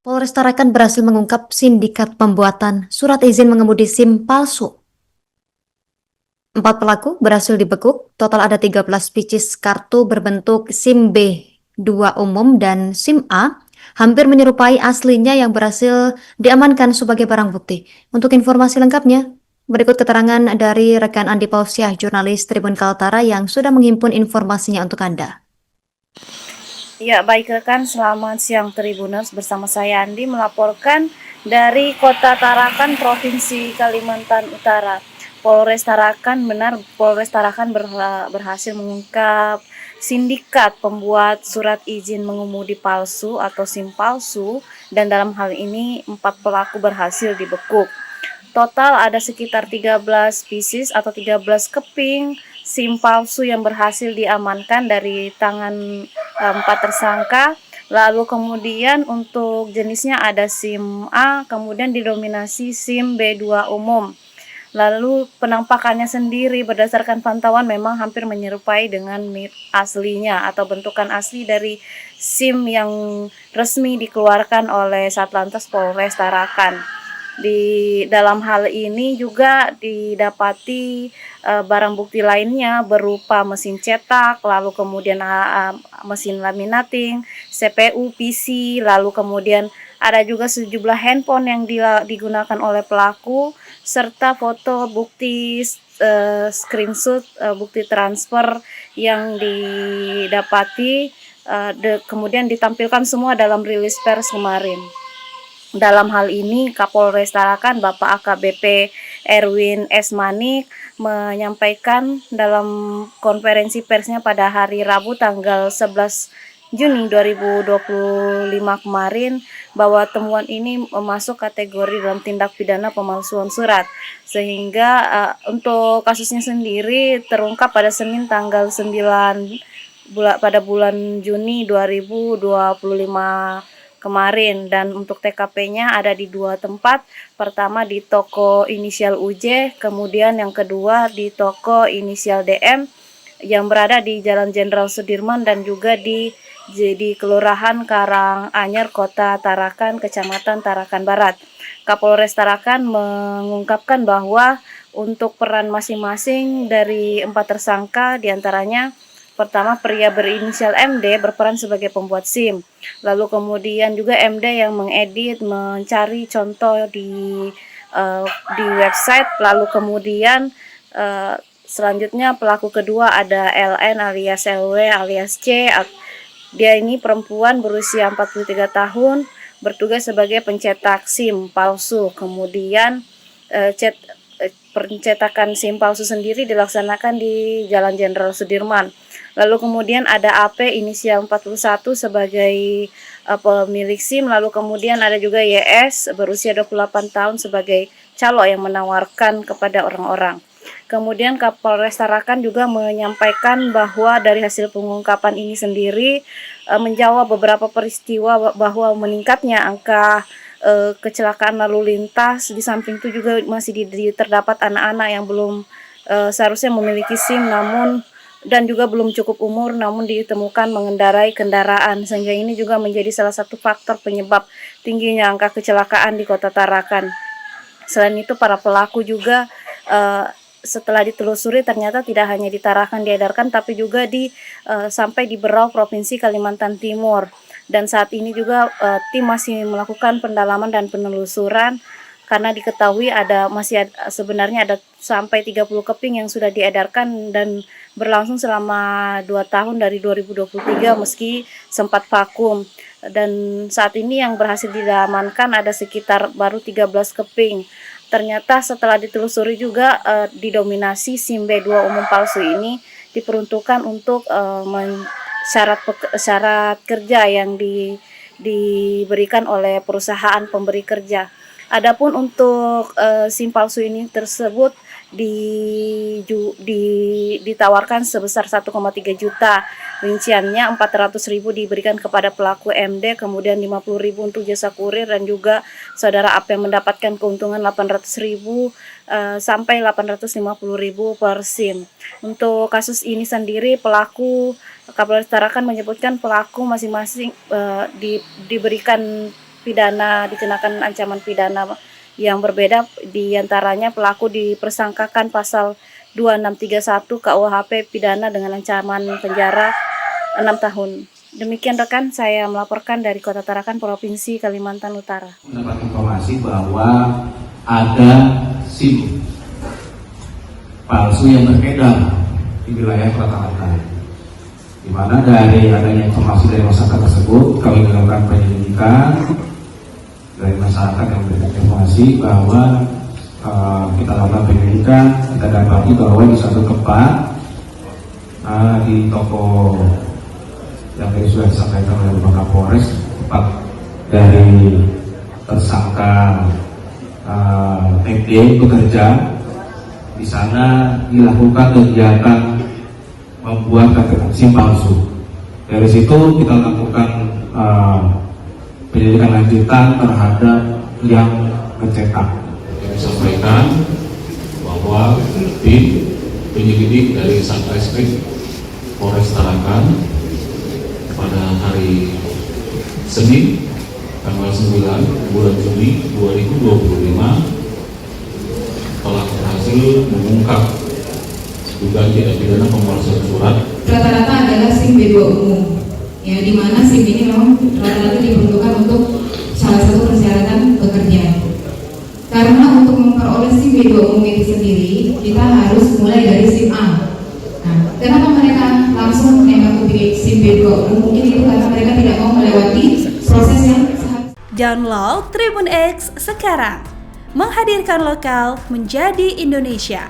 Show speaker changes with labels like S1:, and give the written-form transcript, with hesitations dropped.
S1: Polres Tarakan berhasil mengungkap sindikat pembuatan surat izin mengemudi SIM palsu. 4 pelaku berhasil dibekuk, total ada 13 pieces kartu berbentuk SIM B2 umum dan SIM A, hampir menyerupai aslinya yang berhasil diamankan sebagai barang bukti. Untuk informasi lengkapnya, berikut keterangan dari rekan Andi Pausiah, jurnalis Tribun Kaltara yang sudah menghimpun informasinya untuk Anda.
S2: Ya, baik rekan, selamat siang Tribuners. Bersama saya Andi melaporkan dari Kota Tarakan, Provinsi Kalimantan Utara. Polres Tarakan berhasil mengungkap sindikat pembuat surat izin mengemudi palsu atau SIM palsu, dan dalam hal ini 4 pelaku berhasil dibekuk. Total ada sekitar 13 pieces atau 13 keping SIM palsu yang berhasil diamankan dari tangan 4 tersangka. Lalu kemudian untuk jenisnya ada SIM A, kemudian didominasi SIM B2 umum. Lalu penampakannya sendiri berdasarkan pantauan memang hampir menyerupai dengan aslinya atau bentukan asli dari SIM yang resmi dikeluarkan oleh Satlantas Polres Tarakan. Di dalam hal ini juga didapati barang bukti lainnya berupa mesin cetak, lalu kemudian mesin laminating, CPU, PC, lalu kemudian ada juga sejumlah handphone yang digunakan oleh pelaku, serta foto bukti screenshot bukti transfer yang didapati, kemudian ditampilkan semua dalam rilis pers kemarin. Dalam hal ini, Kapolres Tarakan Bapak AKBP Erwin S. Manik menyampaikan dalam konferensi persnya pada hari Rabu tanggal 11 Juni 2025 kemarin bahwa temuan ini masuk kategori dalam tindak pidana pemalsuan surat, sehingga untuk kasusnya sendiri terungkap pada Senin tanggal 9 pada bulan Juni 2025 kemarin, dan untuk TKP-nya ada di 2 tempat. Pertama di toko inisial UJ, kemudian yang kedua di toko inisial DM yang berada di Jalan Jenderal Sudirman dan juga di Kelurahan Karanganyar, Kota Tarakan, Kecamatan Tarakan Barat. Kapolres Tarakan mengungkapkan bahwa untuk peran masing-masing dari 4 tersangka, diantaranya pertama pria berinisial MD berperan sebagai pembuat SIM, lalu kemudian juga MD yang mengedit, mencari contoh di website, lalu kemudian selanjutnya pelaku kedua ada LN alias LW alias C. Dia ini perempuan berusia 43 tahun, bertugas sebagai pencetak SIM palsu. Kemudian pencetakan SIM palsu sendiri dilaksanakan di Jalan Jenderal Sudirman. Lalu kemudian ada AP inisial 41 sebagai pemilik SIM, lalu kemudian ada juga YS berusia 28 tahun sebagai calo yang menawarkan kepada orang-orang. Kemudian Kapolres Tarakan juga menyampaikan bahwa dari hasil pengungkapan ini sendiri menjawab beberapa peristiwa bahwa meningkatnya angka kecelakaan lalu lintas. Di samping itu juga masih terdapat anak-anak yang belum seharusnya memiliki SIM dan juga belum cukup umur namun ditemukan mengendarai kendaraan, sehingga ini juga menjadi salah satu faktor penyebab tingginya angka kecelakaan di Kota Tarakan. Selain itu para pelaku juga setelah ditelusuri ternyata tidak hanya di Tarakan diedarkan, tapi juga sampai di Berau, Provinsi Kalimantan Timur. Dan saat ini juga tim masih melakukan pendalaman dan penelusuran karena diketahui sebenarnya ada sampai 30 keping yang sudah diedarkan dan berlangsung selama 2 tahun dari 2023 meski sempat vakum. Dan saat ini yang berhasil diamankan ada sekitar baru 13 keping. Ternyata setelah ditelusuri juga didominasi SIM B2 umum palsu ini diperuntukkan untuk syarat kerja yang diberikan oleh perusahaan pemberi kerja. Adapun untuk SIM palsu ini tersebut ditawarkan sebesar 1,3 juta. Rinciannya 400.000 diberikan kepada pelaku MD, kemudian 50.000 untuk jasa kurir, dan juga saudara AP mendapatkan keuntungan 800.000 sampai 850.000 per SIM. Untuk kasus ini sendiri Kapolres Tarakan menyebutkan pelaku masing-masing diberikan pidana, dikenakan ancaman pidana yang berbeda, diantaranya pelaku dipersangkakan pasal 2631 KUHP pidana dengan ancaman penjara 6 tahun. Demikian rekan, saya melaporkan dari Kota Tarakan, Provinsi Kalimantan Utara.
S3: Mendapat informasi bahwa ada SIM palsu yang beredar di wilayah Kota Tarakan, di mana dari adanya informasi dari masyarakat tersebut kami melakukan penyelidikan dari masyarakat yang memberikan informasi bahwa kita lakukan penyelidikan, kita dapati bahwa di suatu tempat di toko yang tadi sudah disampaikan oleh Bapak Kapolres, tempat dari tersangka MD bekerja, di sana dilakukan kegiatan membuat SIM palsu. Dari situ kita lakukan penyelidikan lanjutan terhadap yang mencetak.
S4: Kami sampaikan bahwa tim penyelidik dari Satreskrim Polres Tarakan pada hari Senin tanggal 9 bulan Juni 2025 telah berhasil mengungkap dugaan tindak pidana pemalsuan surat.
S5: Rata-rata adalah SIM B2 umum, ya, di mana SIM ini memang rata-rata diperuntukkan untuk salah satu persyaratan bekerja. Karena untuk memperoleh SIM B2 umum itu sendiri, kita harus mulai dari SIM A. Nah, kenapa mereka langsung menembak SIM B2 umum? Mungkin itu karena mereka tidak mau melewati proses yang
S6: Download Tribun X sekarang, menghadirkan lokal menjadi Indonesia.